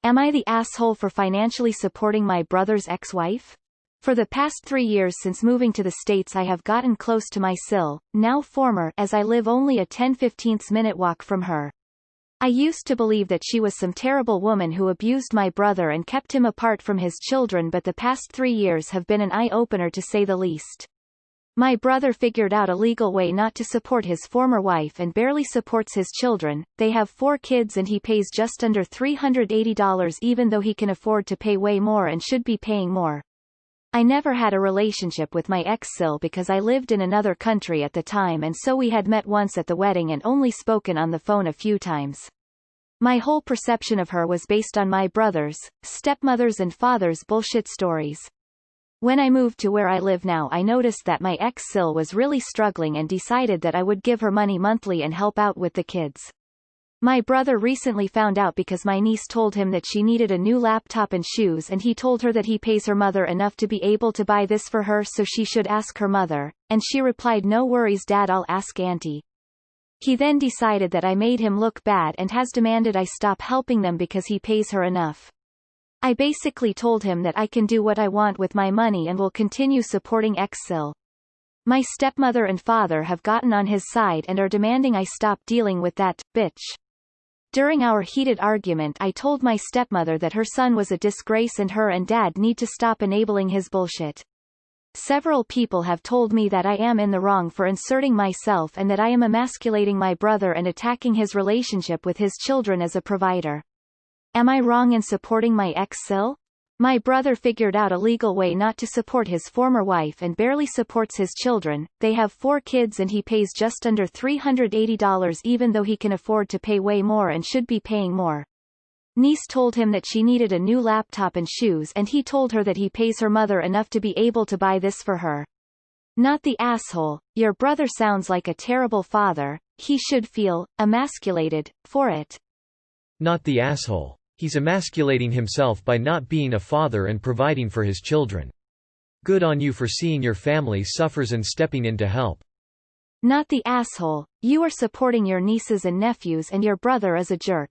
Am I the asshole for financially supporting my brother's ex-wife? For the past 3 years since moving to the States I have gotten close to my now former, as I live only a 10–15 minute walk from her. I used to believe that she was some terrible woman who abused my brother and kept him apart from his children, but the past 3 years have been an eye-opener to say the least. My brother figured out a legal way not to support his former wife and barely supports his children. They have 4 kids and he pays just under $380 even though he can afford to pay way more and should be paying more. I never had a relationship with my ex-Sil because I lived in another country at the time, and so we had met once at the wedding and only spoken on the phone a few times. My whole perception of her was based on my brother's, stepmother's and father's bullshit stories. When I moved to where I live now, I noticed that my ex-Sil was really struggling and decided that I would give her money monthly and help out with the kids. My brother recently found out because my niece told him that she needed a new laptop and shoes, and he told her that he pays her mother enough to be able to buy this for her, so she should ask her mother, and she replied, "No worries dad, I'll ask auntie." He then decided that I made him look bad and has demanded I stop helping them because he pays her enough. I basically told him that I can do what I want with my money and will continue supporting ex-Sil. My stepmother and father have gotten on his side and are demanding I stop dealing with that bitch. During our heated argument, I told my stepmother that her son was a disgrace and her and dad need to stop enabling his bullshit. Several people have told me that I am in the wrong for inserting myself and that I am emasculating my brother and attacking his relationship with his children as a provider. Am I wrong in supporting my ex-Sil? My brother figured out a legal way not to support his former wife and barely supports his children. They have 4 kids and he pays just under $380 even though he can afford to pay way more and should be paying more. Niece told him that she needed a new laptop and shoes, and he told her that he pays her mother enough to be able to buy this for her. Not the asshole. Your brother sounds like a terrible father. He should feel emasculated for it. Not the asshole. He's emasculating himself by not being a father and providing for his children. Good on you for seeing your family suffers and stepping in to help. Not the asshole. You are supporting your nieces and nephews and your brother is a jerk.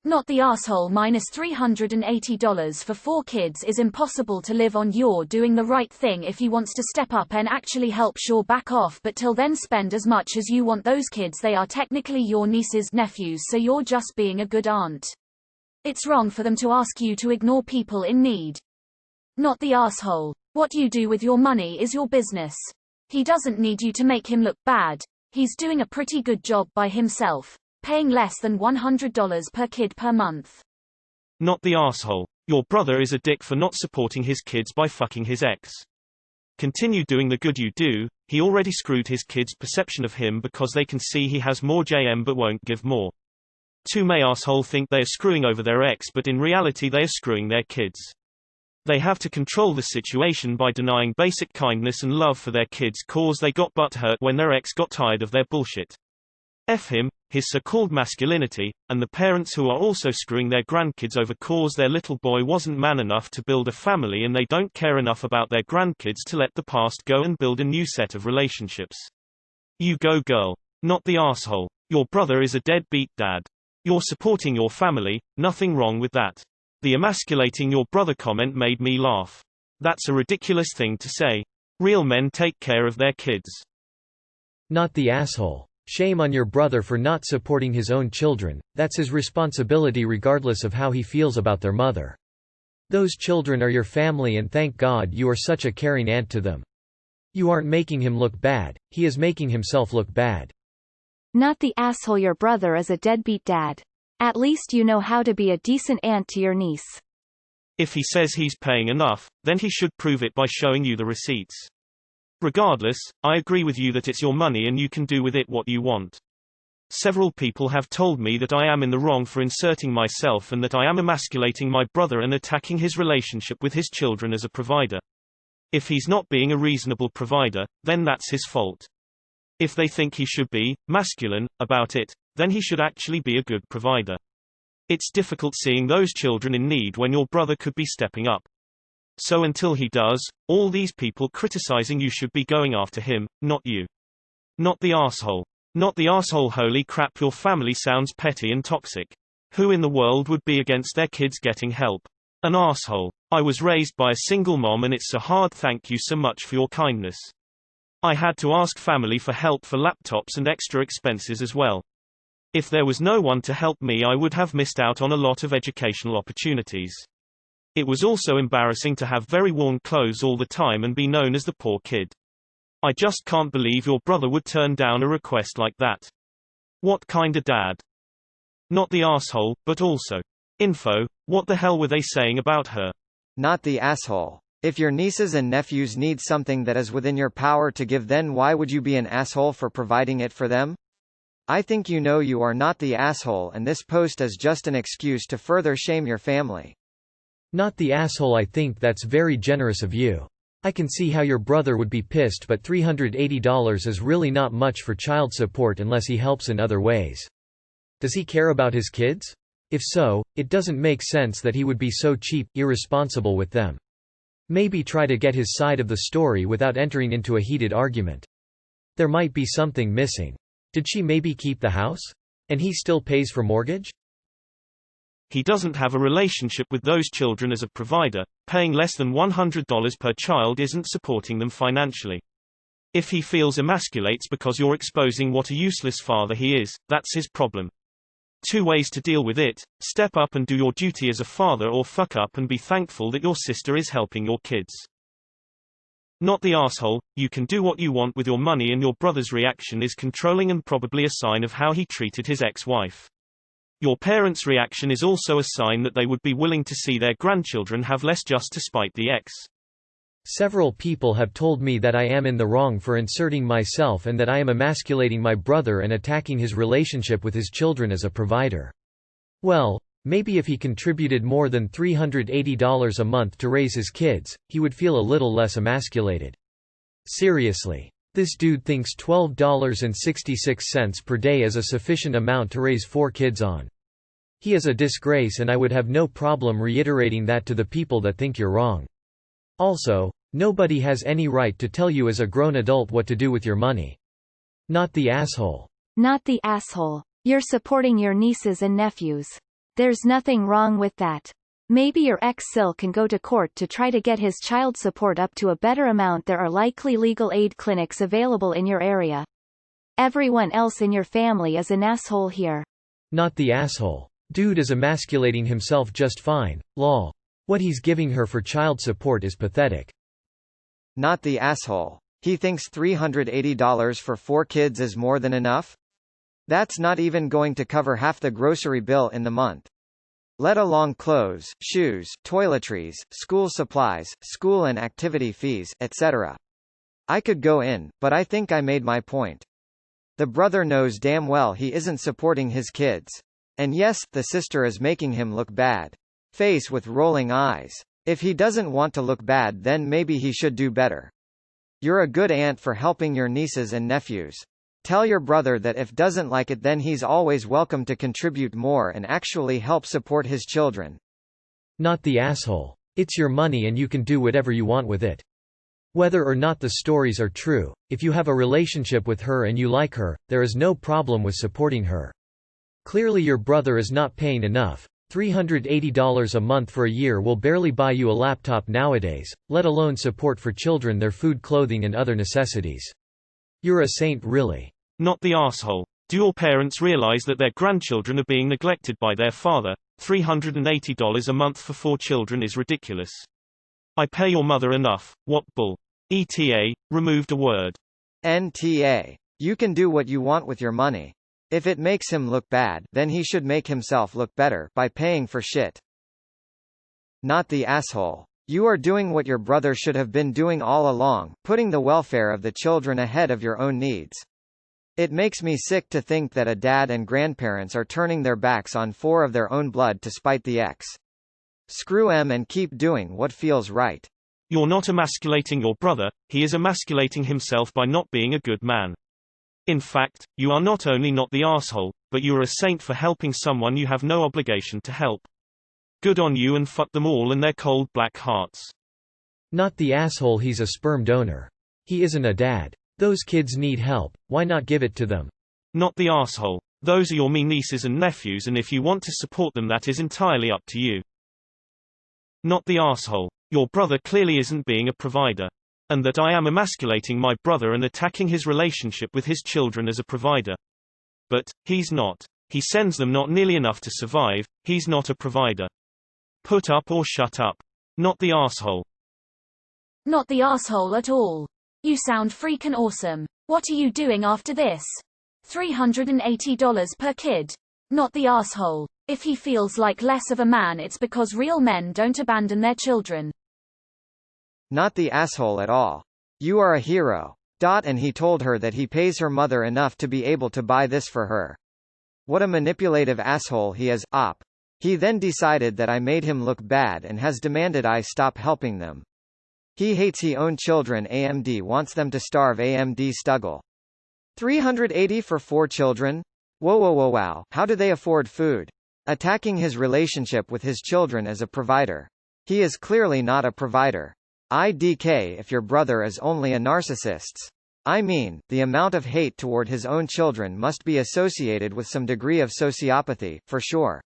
Not the asshole. $380 for 4 kids is impossible to live on. You're doing the right thing if he wants to step up and actually help. Sure, back off, but till then spend as much as you want. Those kids, they are technically your nieces, nephews, so you're just being a good aunt. It's wrong for them to ask you to ignore people in need. Not the asshole. What you do with your money is your business. He doesn't need you to make him look bad. He's doing a pretty good job by himself, paying less than $100 per kid per month. Not the asshole. Your brother is a dick for not supporting his kids by fucking his ex. Continue doing the good you do. He already screwed his kids' perception of him because they can see he has more JM but won't give more. Two may asshole think they are screwing over their ex, but in reality they are screwing their kids. They have to control the situation by denying basic kindness and love for their kids cause they got butthurt when their ex got tired of their bullshit. F him, his so-called masculinity, and the parents who are also screwing their grandkids over cause their little boy wasn't man enough to build a family and they don't care enough about their grandkids to let the past go and build a new set of relationships. You go girl. Not the asshole. Your brother is a deadbeat dad. You're supporting your family, nothing wrong with that. The emasculating your brother comment made me laugh. That's a ridiculous thing to say. Real men take care of their kids. Not the asshole. Shame on your brother for not supporting his own children. That's his responsibility regardless of how he feels about their mother. Those children are your family and thank God you are such a caring aunt to them. You aren't making him look bad, he is making himself look bad. Not the asshole. Your brother is a deadbeat dad. At least you know how to be a decent aunt to your niece. If he says he's paying enough, then he should prove it by showing you the receipts. Regardless, I agree with you that it's your money and you can do with it what you want. Several people have told me that I am in the wrong for inserting myself and that I am emasculating my brother and attacking his relationship with his children as a provider. If he's not being a reasonable provider, then that's his fault. If they think he should be masculine about it, then he should actually be a good provider. It's difficult seeing those children in need when your brother could be stepping up. So until he does, all these people criticizing you should be going after him, not you. Not the asshole. Not the asshole. Holy crap, your family sounds petty and toxic. Who in the world would be against their kids getting help? An asshole. I was raised by a single mom and it's a hard thank you so much for your kindness. I had to ask family for help for laptops and extra expenses as well. If there was no one to help me, I would have missed out on a lot of educational opportunities. It was also embarrassing to have very worn clothes all the time and be known as the poor kid. I just can't believe your brother would turn down a request like that. What kinda dad? Not the asshole, but also. Info, what the hell were they saying about her? Not the asshole. If your nieces and nephews need something that is within your power to give, then why would you be an asshole for providing it for them? I think you know you are not the asshole, and this post is just an excuse to further shame your family. Not the asshole. I think that's very generous of you. I can see how your brother would be pissed, but $380 is really not much for child support unless he helps in other ways. Does he care about his kids? If so, it doesn't make sense that he would be so cheap, irresponsible with them. Maybe try to get his side of the story without entering into a heated argument. There might be something missing. Did she maybe keep the house? And he still pays for mortgage? He doesn't have a relationship with those children as a provider. Paying less than $100 per child isn't supporting them financially. If he feels emasculates because you're exposing what a useless father he is, that's his problem. 2 ways to deal with it: step up and do your duty as a father, or fuck up and be thankful that your sister is helping your kids. Not the asshole. You can do what you want with your money, and your brother's reaction is controlling and probably a sign of how he treated his ex-wife. Your parents' reaction is also a sign that they would be willing to see their grandchildren have less just to spite the ex. Several people have told me that I am in the wrong for inserting myself and that I am emasculating my brother and attacking his relationship with his children as a provider. Well, maybe if he contributed more than $380 a month to raise his kids, he would feel a little less emasculated. Seriously. This dude thinks $12.66 per day is a sufficient amount to raise 4 kids on. He is a disgrace, and I would have no problem reiterating that to the people that think you're wrong. Also, nobody has any right to tell you as a grown adult what to do with your money. Not the asshole. Not the asshole. You're supporting your nieces and nephews. There's nothing wrong with that. Maybe your ex-sil can go to court to try to get his child support up to a better amount. There are likely legal aid clinics available in your area. Everyone else in your family is an asshole here. Not the asshole. Dude is emasculating himself just fine. Lol. What he's giving her for child support is pathetic. Not the asshole. He thinks $380 for 4 kids is more than enough? That's not even going to cover half the grocery bill in the month. Let alone clothes, shoes, toiletries, school supplies, school and activity fees, etc. I could go in, but I think I made my point. The brother knows damn well he isn't supporting his kids. And yes, the sister is making him look bad. Face with rolling eyes. If he doesn't want to look bad, then maybe he should do better. You're a good aunt for helping your nieces and nephews. Tell your brother that if doesn't like it, then he's always welcome to contribute more and actually help support his children. Not the asshole. It's your money and you can do whatever you want with it. Whether or not the stories are true, if you have a relationship with her and you like her, there is no problem with supporting her. Clearly your brother is not paying enough. $380 a month for a year will barely buy you a laptop nowadays, let alone support for children their food, clothing and other necessities. You're a saint, really. Not the asshole. Do your parents realize that their grandchildren are being neglected by their father? $380 a month for 4 children is ridiculous. I pay your mother enough. What bull. ETA, removed a word. NTA. You can do what you want with your money. If it makes him look bad, then he should make himself look better by paying for shit. Not the asshole. You are doing what your brother should have been doing all along, putting the welfare of the children ahead of your own needs. It makes me sick to think that a dad and grandparents are turning their backs on 4 of their own blood to spite the ex. Screw 'em and keep doing what feels right. You're not emasculating your brother, he is emasculating himself by not being a good man. In fact, you are not only not the asshole, but you are a saint for helping someone you have no obligation to help. Good on you, and fuck them all and their cold black hearts. Not the asshole. He's a sperm donor. He isn't a dad. Those kids need help, why not give it to them? Not the asshole. Those are your me nieces and nephews, and if you want to support them, that is entirely up to you. Not the asshole. Your brother clearly isn't being a provider. And that I am emasculating my brother and attacking his relationship with his children as a provider. But he's not. He sends them not nearly enough to survive. He's not a provider. Put up or shut up. Not the asshole. Not the asshole at all. You sound freaking awesome. What are you doing after this? $380 per kid. Not the asshole. If he feels like less of a man, it's because real men don't abandon their children. Not the asshole at all. You are a hero. And he told her that he pays her mother enough to be able to buy this for her. What a manipulative asshole he is, op. He then decided that I made him look bad and has demanded I stop helping them. He hates he own children. AMD wants them to starve. AMD Stuggle. $380 for 4 children? Wow. How do they afford food? Attacking his relationship with his children as a provider. He is clearly not a provider. IDK if your brother is only a narcissist. I mean, the amount of hate toward his own children must be associated with some degree of sociopathy, for sure.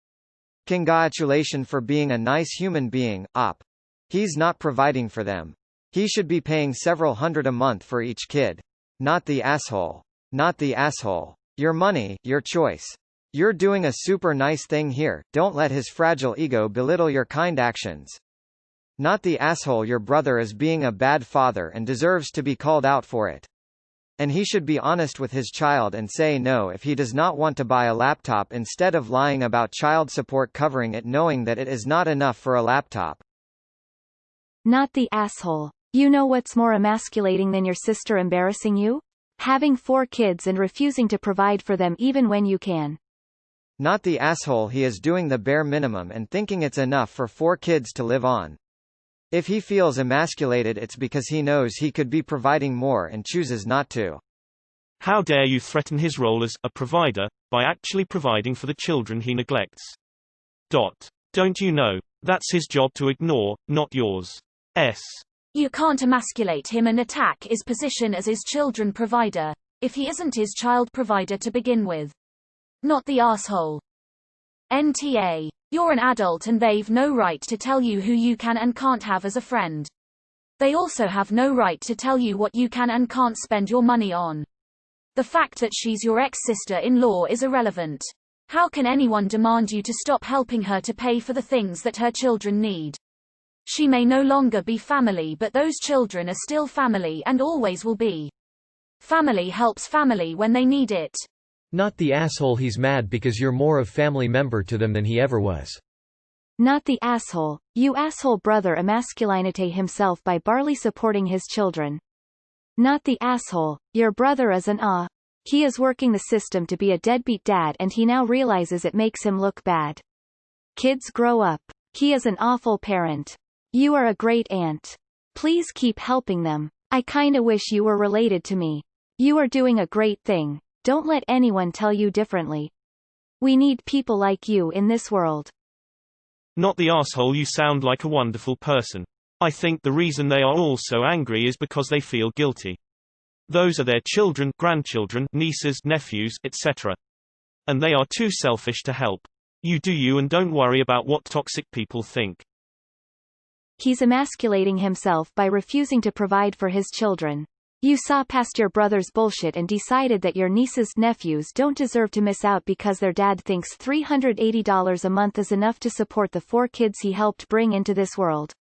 Congratulations for being a nice human being, op. He's not providing for them. He should be paying several hundred a month for each kid. Not the asshole. Not the asshole. Your money, your choice. You're doing a super nice thing here, don't let his fragile ego belittle your kind actions. Not the asshole. Your brother is being a bad father and deserves to be called out for it. And he should be honest with his child and say no if he does not want to buy a laptop instead of lying about child support covering it knowing that it is not enough for a laptop. Not the asshole. You know what's more emasculating than your sister embarrassing you? Having 4 kids and refusing to provide for them even when you can. Not the asshole. He is doing the bare minimum and thinking it's enough for 4 kids to live on. If he feels emasculated, it's because he knows he could be providing more and chooses not to. How dare you threaten his role as a provider by actually providing for the children he neglects? Don't you know that's his job to ignore, not yours? You can't emasculate him and attack his position as his children provider, if he isn't his child provider to begin with. Not the asshole. NTA. You're an adult and they've no right to tell you who you can and can't have as a friend. They also have no right to tell you what you can and can't spend your money on. The fact that she's your ex-sister-in-law is irrelevant. How can anyone demand you to stop helping her to pay for the things that her children need? She may no longer be family, but those children are still family and always will be. Family helps family when they need it. Not the asshole. He's mad because you're more of family member to them than he ever was. Not the asshole. You asshole brother emasculinate himself by barely supporting his children. Not the asshole. Your brother is an He is working the system to be a deadbeat dad and he now realizes it makes him look bad. Kids grow up. He is an awful parent. You are a great aunt. Please keep helping them. I kinda wish you were related to me. You are doing a great thing. Don't let anyone tell you differently. We need people like you in this world. Not the asshole. You sound like a wonderful person. I think the reason they are all so angry is because they feel guilty. Those are their children, grandchildren, nieces, nephews, etc. And they are too selfish to help. You do you and don't worry about what toxic people think. He's emasculating himself by refusing to provide for his children. You saw past your brother's bullshit and decided that your nieces, nephews don't deserve to miss out because their dad thinks $380 a month is enough to support the 4 kids he helped bring into this world.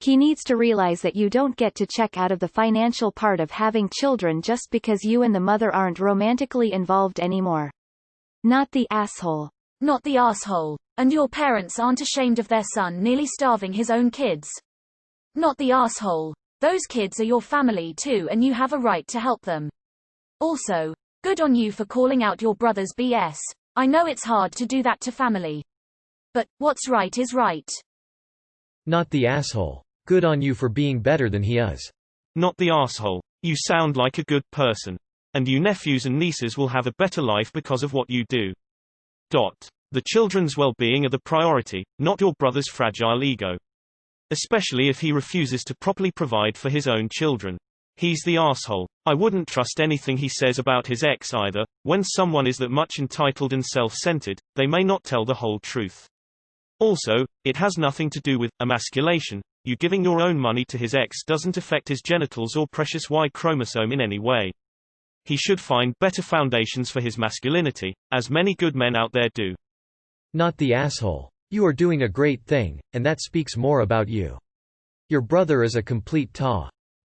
He needs to realize that you don't get to check out of the financial part of having children just because you and the mother aren't romantically involved anymore. Not the asshole. Not the asshole. And your parents aren't ashamed of their son nearly starving his own kids. Not the asshole. Those kids are your family too and you have a right to help them. Also, good on you for calling out your brother's BS. I know it's hard to do that to family. But, what's right is right. Not the asshole. Good on you for being better than he is. Not the asshole. You sound like a good person. And you nephews and nieces will have a better life because of what you do. The children's well-being are the priority, not your brother's fragile ego. Especially if he refuses to properly provide for his own children. He's the asshole. I wouldn't trust anything he says about his ex either. When someone is that much entitled and self-centered, they may not tell the whole truth. Also, it has nothing to do with emasculation. You giving your own money to his ex doesn't affect his genitals or precious Y chromosome in any way. He should find better foundations for his masculinity, as many good men out there do. Not the asshole. You are doing a great thing, and that speaks more about you. Your brother is a complete taw.